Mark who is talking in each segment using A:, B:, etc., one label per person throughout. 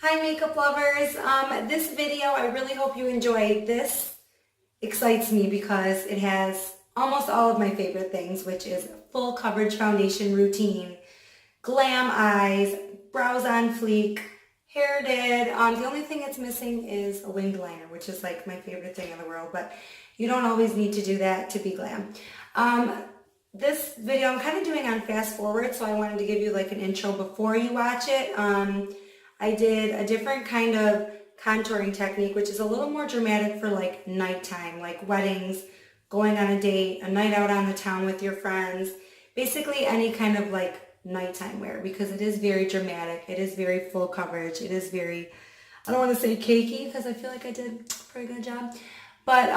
A: Hi makeup lovers. This video, I really hope you enjoy. This excites me because it has almost all of my favorite things, which is full coverage foundation routine, glam eyes, brows on fleek, hair did. The only thing it's missing is a winged liner, which is like my favorite thing in the world, but you don't always need to do that to be glam. This video I'm kind of doing on fast forward, so I wanted to give you like an intro before you watch it. I did a different kind of contouring technique, which is a little more dramatic for like nighttime, like weddings, going on a date, a night out on the town with your friends, basically any kind of like nighttime wear, because it is very dramatic. It is very full coverage. It is very, I don't want to say cakey because I feel like I did a pretty good job. But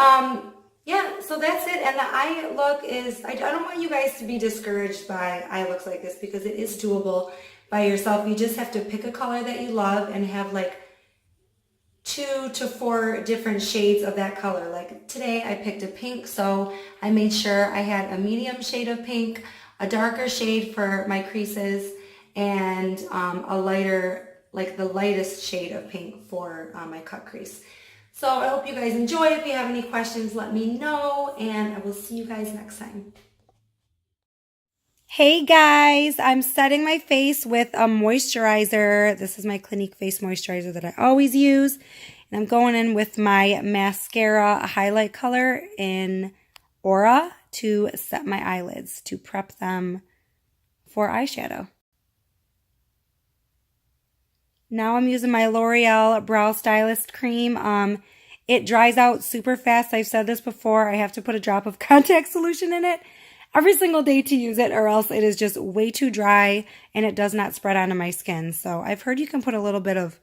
A: yeah, so that's it. And the eye look is, I don't want you guys to be discouraged by eye looks like this because it is doable by yourself. You just have to pick a color that you love and have like 2 to 4 different shades of that color. Like today I picked a pink, so I made sure I had a medium shade of pink, a darker shade for my creases, and a lighter, like the lightest shade of pink for my cut crease. So I hope you guys enjoy. If you have any questions, let me know, and I will see you guys next time. Hey guys, I'm setting my face with a moisturizer. This is my Clinique face moisturizer that I always use. And I'm going in with my mascara highlight color in Aura to set my eyelids, to prep them for eyeshadow. Now I'm using my L'Oreal Brow Stylist Cream. It dries out super fast. I've said this before. I have to put a drop of contact solution in it every single day to use it, or else it is just way too dry and it does not spread onto my skin. So I've heard you can put a little bit of,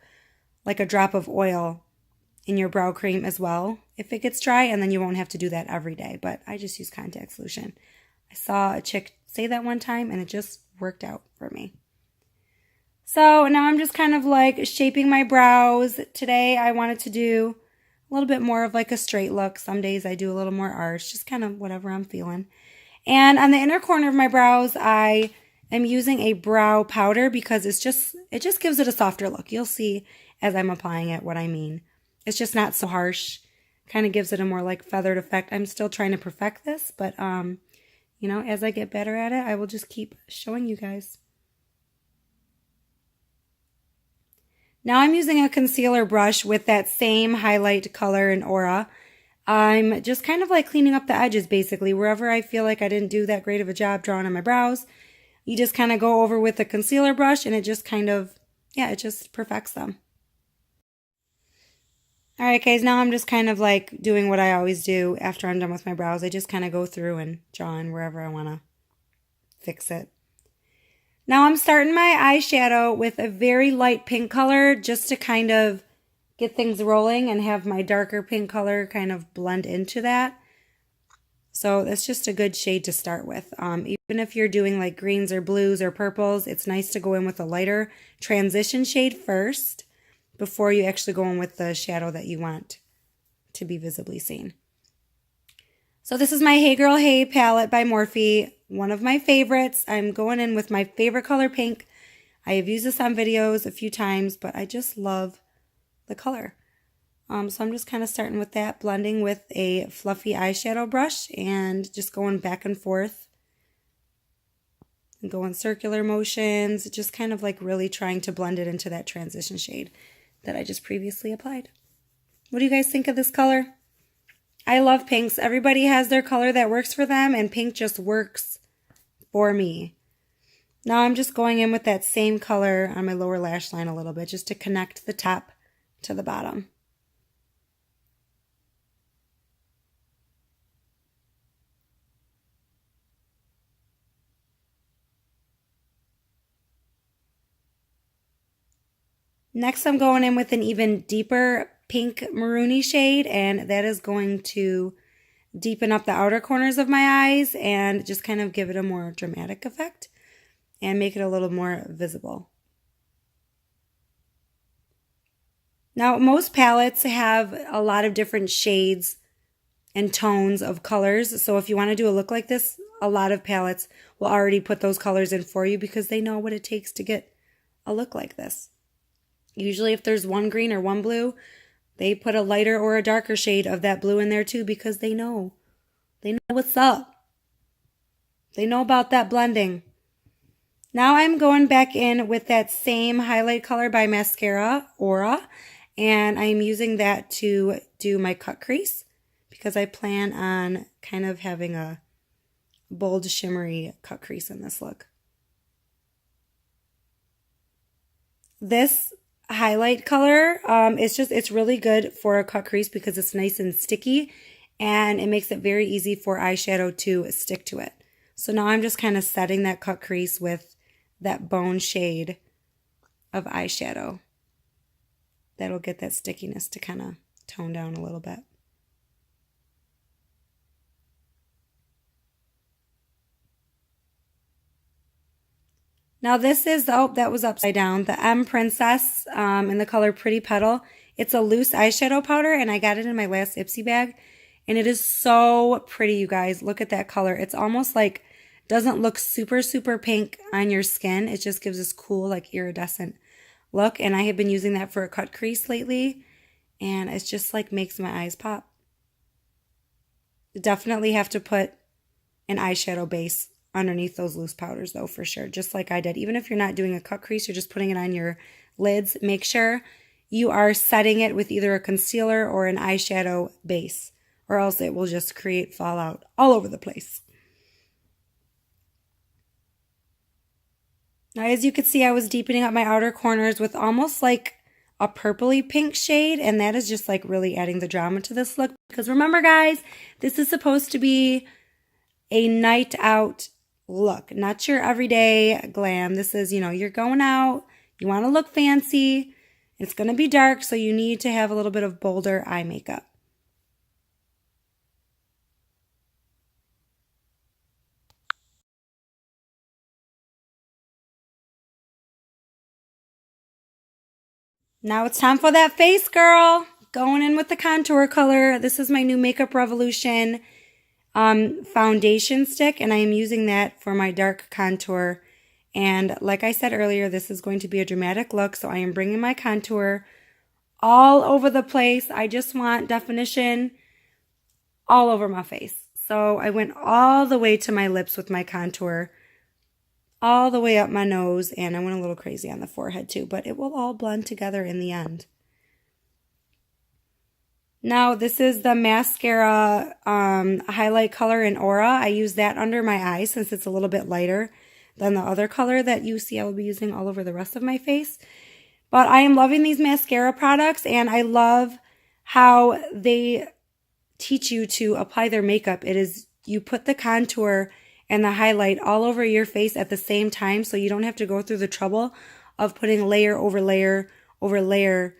A: like a drop of oil in your brow cream as well if it gets dry, and then you won't have to do that every day. But I just use contact solution. I saw a chick say that one time and it just worked out for me. So now I'm just kind of like shaping my brows. Today I wanted to do a little bit more of like a straight look. Some days I do a little more arch, just kind of whatever I'm feeling. And on the inner corner of my brows, I am using a brow powder because it just gives it a softer look. You'll see as I'm applying it what I mean. It's just not so harsh. Kind of gives it a more like feathered effect. I'm still trying to perfect this, but you know, as I get better at it, I will just keep showing you guys. Now I'm using a concealer brush with that same highlight color in Aura. I'm just kind of like cleaning up the edges basically. Wherever I feel like I didn't do that great of a job drawing on my brows, you just kind of go over with the concealer brush and it just kind of, yeah, it just perfects them. Alright guys, now I'm just kind of like doing what I always do after I'm done with my brows. I just kind of go through and draw in wherever I want to fix it. Now I'm starting my eyeshadow with a very light pink color just to kind of get things rolling and have my darker pink color kind of blend into that. So that's just a good shade to start with. Even if you're doing like greens or blues or purples, it's nice to go in with a lighter transition shade first before you actually go in with the shadow that you want to be visibly seen. So this is my Hey Girl Hey palette by Morphe, one of my favorites. I'm going in with my favorite color pink. I have used this on videos a few times, but I just love the color. So I'm just kind of starting with that, blending with a fluffy eyeshadow brush and just going back and forth and going circular motions, just kind of like really trying to blend it into that transition shade that I just previously applied. What do you guys think of this color? I love pinks. Everybody has their color that works for them, and pink just works for me. Now I'm just going in with that same color on my lower lash line a little bit just to connect the top to the bottom. Next I'm going in with an even deeper pink maroony shade, and that is going to deepen up the outer corners of my eyes and just kind of give it a more dramatic effect and make it a little more visible. Now, most palettes have a lot of different shades and tones of colors. So if you want to do a look like this, a lot of palettes will already put those colors in for you because they know what it takes to get a look like this. Usually if there's one green or one blue, they put a lighter or a darker shade of that blue in there too because they know. They know what's up. They know about that blending. Now I'm going back in with that same highlight color by Maskara, Aura, and I'm using that to do my cut crease because I plan on kind of having a bold, shimmery cut crease in this look. This highlight color, it's really good for a cut crease because it's nice and sticky and it makes it very easy for eyeshadow to stick to it. So now I'm just kind of setting that cut crease with that bone shade of eyeshadow. That'll get that stickiness to kind of tone down a little bit. Now this is, oh, that was upside down, the M Princess in the color Pretty Petal. It's a loose eyeshadow powder and I got it in my last Ipsy bag. And it is so pretty, you guys. Look at that color. It's almost like, doesn't look super, super pink on your skin. It just gives this cool, like iridescent look. And I have been using that for a cut crease lately. And it's just like makes my eyes pop. Definitely have to put an eyeshadow base underneath those loose powders though, for sure. Just like I did. Even if you're not doing a cut crease, you're just putting it on your lids. Make sure you are setting it with either a concealer or an eyeshadow base, or else it will just create fallout all over the place. Now, as you can see, I was deepening up my outer corners with almost like a purpley pink shade, and that is just like really adding the drama to this look. Because remember, guys, this is supposed to be a night out look, not your everyday glam. This is, you know, you're going out, you want to look fancy, it's going to be dark, so you need to have a little bit of bolder eye makeup. Now it's time for that face, girl. Going in with the contour color. This is my new Makeup Revolution foundation stick, and I am using that for my dark contour. And like I said earlier, this is going to be a dramatic look, so I am bringing my contour all over the place. I just want definition all over my face. So I went all the way to my lips with my contour, all the way up my nose, and I went a little crazy on the forehead too, but it will all blend together in the end. Now this is the Maskara highlight color in Aura. I use that under my eyes since it's a little bit lighter than the other color that you see I will be using all over the rest of my face. But I am loving these mascara products, and I love how they teach you to apply their makeup. It is, you put the contour and the highlight all over your face at the same time, so you don't have to go through the trouble of putting layer over layer over layer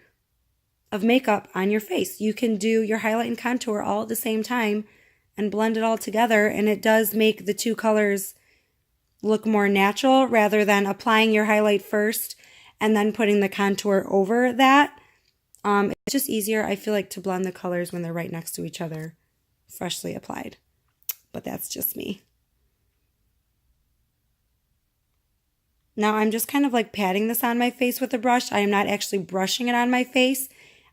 A: of makeup on your face. You can do your highlight and contour all at the same time and blend it all together, and it does make the two colors look more natural rather than applying your highlight first and then putting the contour over that. It's just easier, I feel like, to blend the colors when they're right next to each other, freshly applied. But that's just me. Now I'm just kind of like patting this on my face with a brush. I am not actually brushing it on my face.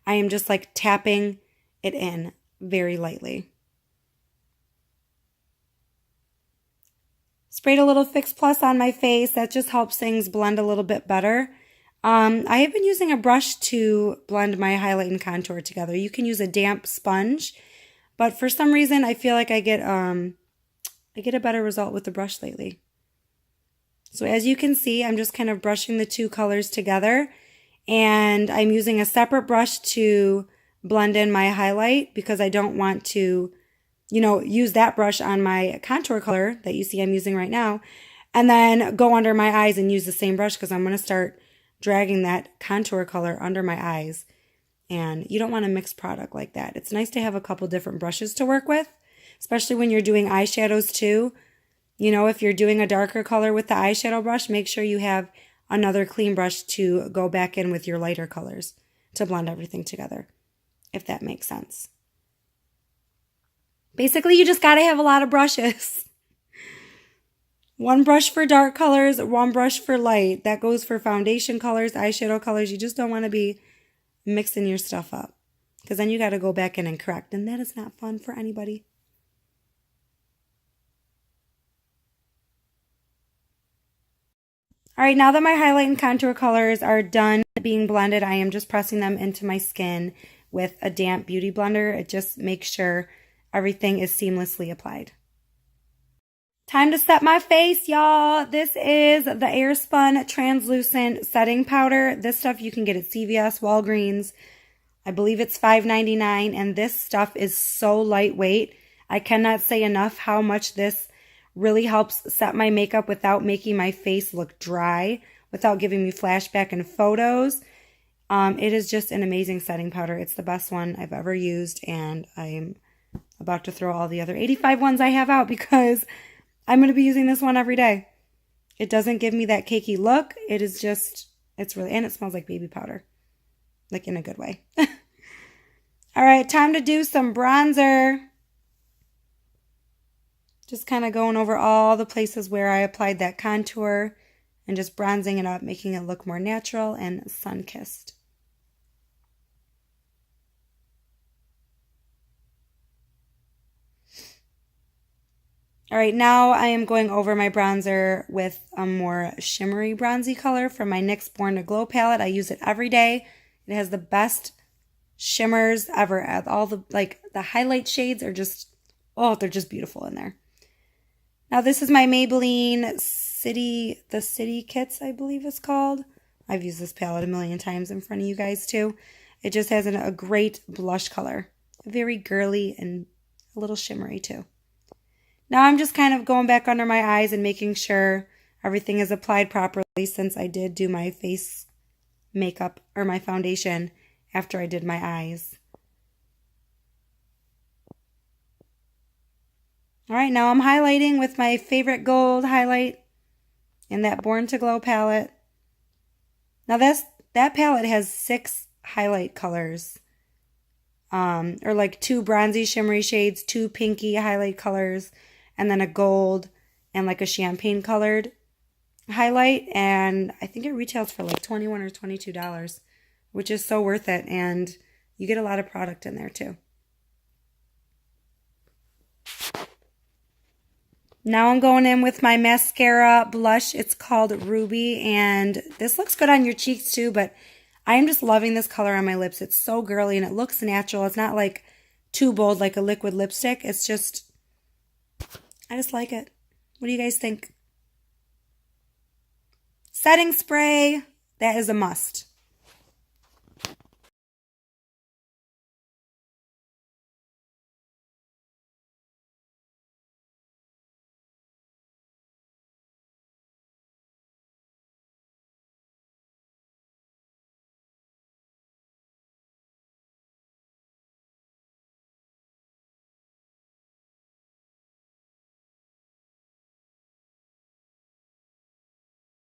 A: I am just like tapping it in very lightly. Sprayed a little Fix Plus on my face. That just helps things blend a little bit better. I have been using a brush to blend my highlight and contour together. You can use a damp sponge, but for some reason I feel like I get a better result with the brush lately. So as you can see, I'm just kind of brushing the two colors together, and I'm using a separate brush to blend in my highlight because I don't want to, you know, use that brush on my contour color that you see I'm using right now, and then go under my eyes and use the same brush because I'm going to start dragging that contour color under my eyes. And you don't want a mixed product like that. It's nice to have a couple different brushes to work with, especially when you're doing eyeshadows too. You know, if you're doing a darker color with the eyeshadow brush, make sure you have another clean brush to go back in with your lighter colors to blend everything together, if that makes sense. Basically, you just got to have a lot of brushes. One brush for dark colors, one brush for light. That goes for foundation colors, eyeshadow colors. You just don't want to be mixing your stuff up, because then you got to go back in and correct, and that is not fun for anybody. All right, now that my highlight and contour colors are done being blended, I am just pressing them into my skin with a damp beauty blender. It just makes sure everything is seamlessly applied. Time to set my face, y'all. This is the Airspun Translucent Setting Powder. This stuff you can get at CVS, Walgreens. I believe it's $5.99, and this stuff is so lightweight. I cannot say enough how much this really helps set my makeup without making my face look dry, without giving me flashback in photos. It is just an amazing setting powder. It's the best one I've ever used, and I'm about to throw all the other 85 ones I have out because I'm going to be using this one every day. It doesn't give me that cakey look. It is just, it's really, and it smells like baby powder. Like in a good way. All right, time to do some bronzer. Just kind of going over all the places where I applied that contour and just bronzing it up, making it look more natural and sun-kissed. All right, now I am going over my bronzer with a more shimmery bronzy color from my NYX Born to Glow palette. I use it every day. It has the best shimmers ever. All the, like, the highlight shades are just, oh, they're just beautiful in there. Now this is my Maybelline the City Kits, I believe it's called. I've used this palette a million times in front of you guys too. It just has a great blush color. Very girly and a little shimmery too. Now I'm just kind of going back under my eyes and making sure everything is applied properly, since I did do my face makeup or my foundation after I did my eyes. All right, now I'm highlighting with my favorite gold highlight in that Born to Glow palette. Now that palette has 6 highlight colors. Or like 2 bronzy shimmery shades, 2 pinky highlight colors, and then a gold and like a champagne colored highlight. And I think it retails for like $21 or $22, which is so worth it. And you get a lot of product in there too. Now I'm going in with my mascara blush. It's called Ruby, and this looks good on your cheeks too, but I am just loving this color on my lips. It's so girly and it looks natural. It's not like too bold like a liquid lipstick. It's just, I just like it. What do you guys think? Setting spray, that is a must.